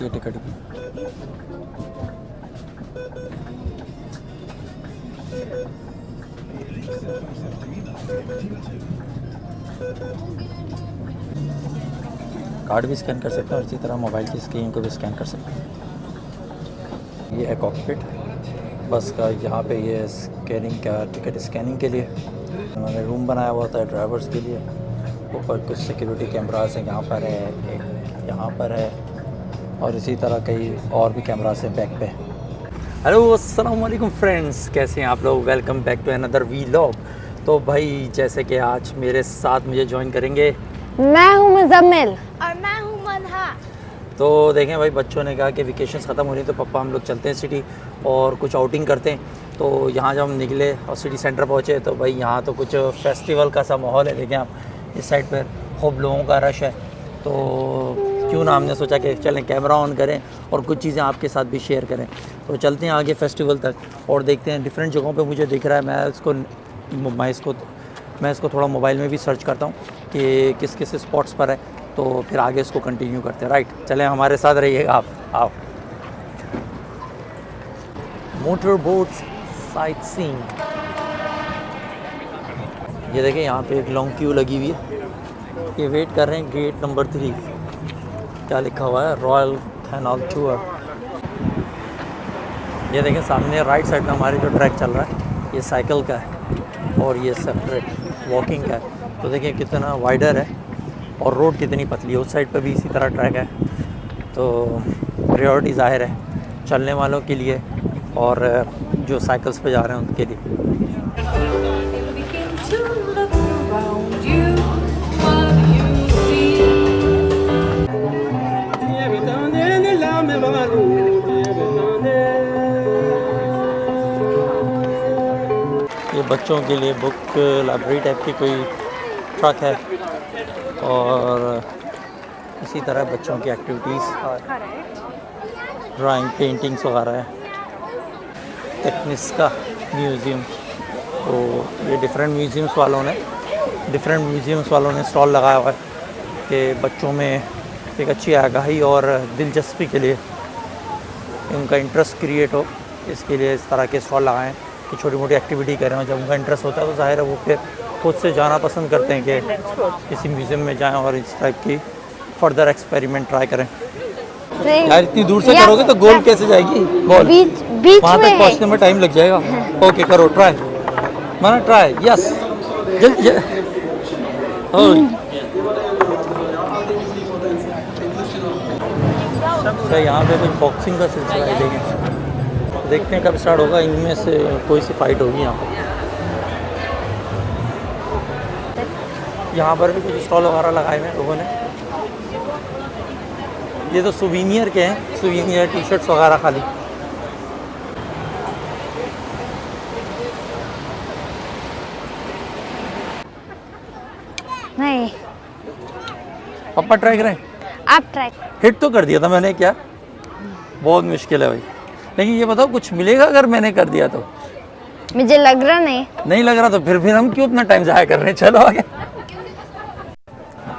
ये टिकट की कार्ड भी स्कैन कर सकते हैं और इसी तरह मोबाइल की स्क्रीन को भी स्कैन कर सकते हैं। ये है कॉकपिट बस का। यहाँ पे ये स्कैनिंग का टिकट स्कैनिंग के लिए उन्होंने रूम बनाया हुआ होता है ड्राइवर्स के लिए। ऊपर कुछ सिक्योरिटी कैमरास हैं, यहाँ पर है, एक यहाँ पर है और इसी तरह कई और भी कैमरास हैं बैक पे। हेलो अस्सलाम वालेकुम फ्रेंड्स, कैसे हैं आप लोग। Welcome back to another vlog. तो भाई जैसे कि आज मेरे साथ मुझे ज्वाइन करेंगे, मैं हूँ मुजम्मिल और मैं हूँ मनहा। तो देखें भाई बच्चों ने कहा कि वेकेशंस ख़त्म हो रही तो पापा हम लोग चलते हैं सिटी और कुछ आउटिंग करते हैं। तो यहाँ जब हम निकले और सिटी सेंटर पहुँचे तो भाई यहाँ तो कुछ फेस्टिवल का सा माहौल है। देखें आप इस साइड पर खूब लोगों का रश है। तो क्यों ना हमने सोचा कि चलें कैमरा ऑन करें और कुछ चीज़ें आपके साथ भी शेयर करें। तो चलते हैं आगे फेस्टिवल तक और देखते हैं डिफरेंट जगहों पे मुझे दिख रहा है। मैं इसको थोड़ा मोबाइल में भी सर्च करता हूँ कि किस किस स्पॉट्स पर है, तो फिर आगे इसको कंटिन्यू करते हैं। राइट, चलें हमारे साथ रहिएगा आप। आओ मोटर बोट्स साइट सीइंग। ये देखें यहाँ पे एक लॉन्ग क्यू लगी हुई है। ये वेट कर रहे हैं गेट नंबर 3। क्या लिखा हुआ है, रॉयल कैनाल टूर। ये देखें सामने राइट साइड में हमारे जो ट्रैक चल रहा है ये साइकिल का है और ये सेपरेट वॉकिंग का है। तो देखिए कितना वाइडर है और रोड कितनी पतली है। उस साइड पर भी इसी तरह ट्रैक है। तो प्रायोरिटी ज़ाहिर है चलने वालों के लिए और जो साइकिल्स पे जा रहे हैं उनके लिए। ये बच्चों के लिए बुक लाइब्रेरी टाइप की कोई ट्रक है और इसी तरह बच्चों की एक्टिविटीज़, ड्राइंग, पेंटिंग्स वगैरह है। टेक्निक्स का म्यूज़ियम, तो ये डिफरेंट म्यूज़ियम्स वालों ने स्टॉल लगाया हुआ है कि बच्चों में एक अच्छी आगाही और दिलचस्पी के लिए उनका इंटरेस्ट क्रिएट हो, इसके लिए इस तरह के स्टॉल लगाएं कि छोटी मोटी एक्टिविटी करें। और जब उनका इंटरेस्ट होता है तो ज़ाहिर है वो फिर खुद से जाना पसंद करते हैं कि किसी म्यूज़ियम में जाएं और इस टाइप की फर्दर एक्सपेरिमेंट ट्राई करें। यार इतनी दूर से करोगे तो गोल कैसे जाएगी बॉल? बीच वहाँ तक पहुँचने में टाइम लग जाएगा। ओके करो ट्राई, माना ट्राई। यस अच्छा, यहाँ पे कुछ बॉक्सिंग का सिलसिला है। देखते हैं कब स्टार्ट होगा। इनमें से कोई सी फाइट होगी यहाँ पर भी कुछ स्टॉल वगैरह लगाए हुए हैं लोगों ने। ये तो सुवीनियर के हैं, सुवीनियर टी शर्ट्स वगैरह खाली। नहीं, पापा ट्राई करें। आप ट्राई। हिट तो कर दिया था मैंने, क्या बहुत मुश्किल है भाई। लेकिन ये बताओ कुछ मिलेगा अगर मैंने कर दिया तो? मुझे लग रहा नहीं लग रहा तो फिर हम क्यों अपना टाइम ज़ाया कर रहे हैं। चलो आगे।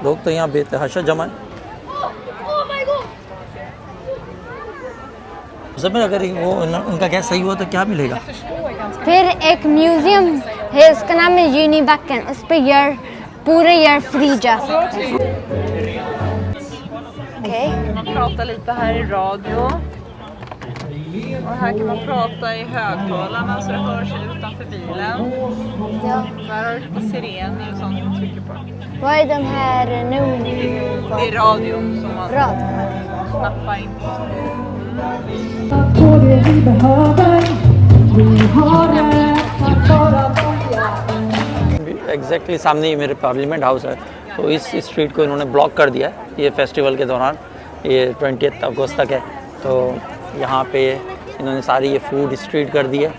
लोग तो यहाँ बेतहाशा जमा है। अगर वो उनका गैस सही हुआ तो क्या मिलेगा? फिर एक म्यूजियम है, उसका नाम है यूनिबैकन। उस पर पूरे ईयर फ्री जा सकते हैं। Man pratar lite här i radio och här kan man prata i högtalarna så det hörs utanför bilen. Där har du lite sirener och sånt man trycker på. Vad är den här numren? Det är radion som man knappar in på. Exactly सामने ही मेरे parliament house है। तो इस street को इन्होंने block कर दिया है ये फेस्टिवल के दौरान। ये 20 अगस्त तक है। तो यहाँ पे इन्होंने सारी ये फूड स्ट्रीट कर दी है।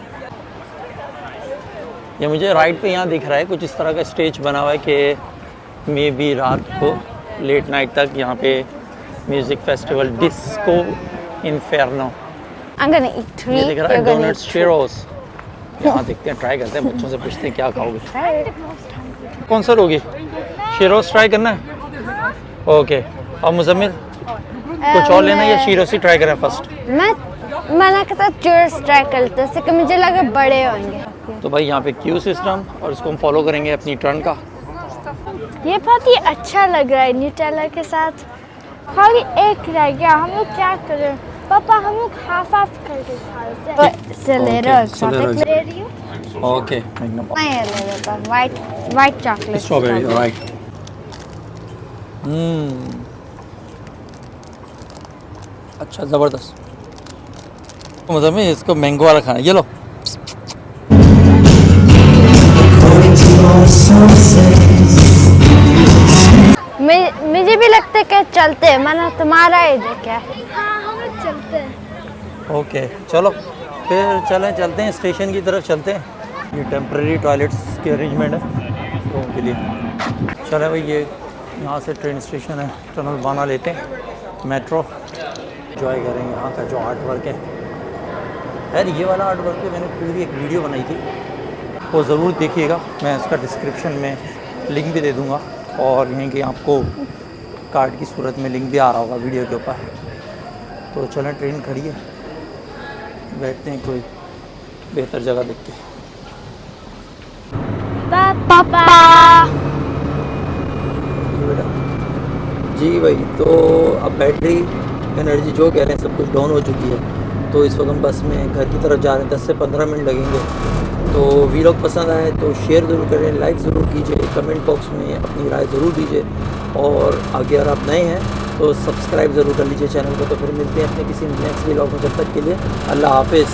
ये मुझे राइट पे यहाँ दिख रहा है कुछ इस तरह का स्टेज बना हुआ है कि मे बी रात को लेट नाइट तक यहाँ पे म्यूज़िक फेस्टिवल डिस्को इन्फेर्नो। ये दिख रहा है डोनट्स शेरोस। यहाँ देखते हैं, ट्राई करते हैं, बच्चों से पूछते हैं क्या खाओगे। कौन सा लोगे? शेरोस ट्राई करना है? ओके। और मुजम्मिल कुछ और लेना या शीरोसी ट्राई करें फर्स्ट? मैं मना करता चूरस ट्राई करते इससे कि मुझे लगा बड़े होंगे। तो भाई यहाँ पे क्यू सिस्टम और इसको हम फॉलो करेंगे अपनी टर्न का। ये बहुत ही अच्छा लग रहा है न्यूटेला के साथ। खाली एक रह गया, हम लोग क्या करें? पापा हम लोग हाफ हाफ करके खा Celero चॉकलेट ले रही हूँ। ओके मैं ये ले लेता हूँ वाइट चॉकलेट स्ट्रॉबेरी राइट। अच्छा ज़बरदस्त। मतलब में इसको मैंगो वाला खाना, ये लो। मुझे भी लगता है कि चलते हैं, माना तुम्हारा है क्या? हाँ हम लोग चलते हैं। ओके चलो फिर चलते हैं स्टेशन की तरफ चलते हैं। ये टेम्प्रेरी टॉयलेट्स की अरेंजमेंट है लोगों के लिए। चले भाई, ये यहाँ से ट्रेन स्टेशन है, टनल बाना लेते हैं मेट्रो, एंजॉय करेंगे यहाँ का जो आर्ट वर्क है। यार ये वाला आर्ट वर्क पे मैंने पूरी एक वीडियो बनाई थी, वो ज़रूर देखिएगा। मैं इसका डिस्क्रिप्शन में लिंक भी दे दूँगा और यहीं के आपको कार्ड की सूरत में लिंक भी आ रहा होगा वीडियो के ऊपर। तो चलें, ट्रेन खड़ी है, बैठते हैं कोई बेहतर जगह देख के। पापा जी बेटा जी भाई। तो अब बैटरी एनर्जी जो कह रहे हैं सब कुछ डाउन हो चुकी है। तो इस वक्त हम बस में घर की तरफ जा रहे हैं, 10 से 15 मिनट लगेंगे। तो वीलॉग पसंद आए तो शेयर ज़रूर करें, लाइक ज़रूर कीजिए, कमेंट बॉक्स में अपनी राय ज़रूर दीजिए और आगे अगर आप नए हैं तो सब्सक्राइब ज़रूर कर लीजिए चैनल को। तो फिर मिलते हैं अपने किसी नेक्स्ट वीलॉग में, जब तक के लिए अल्लाह हाफिज़।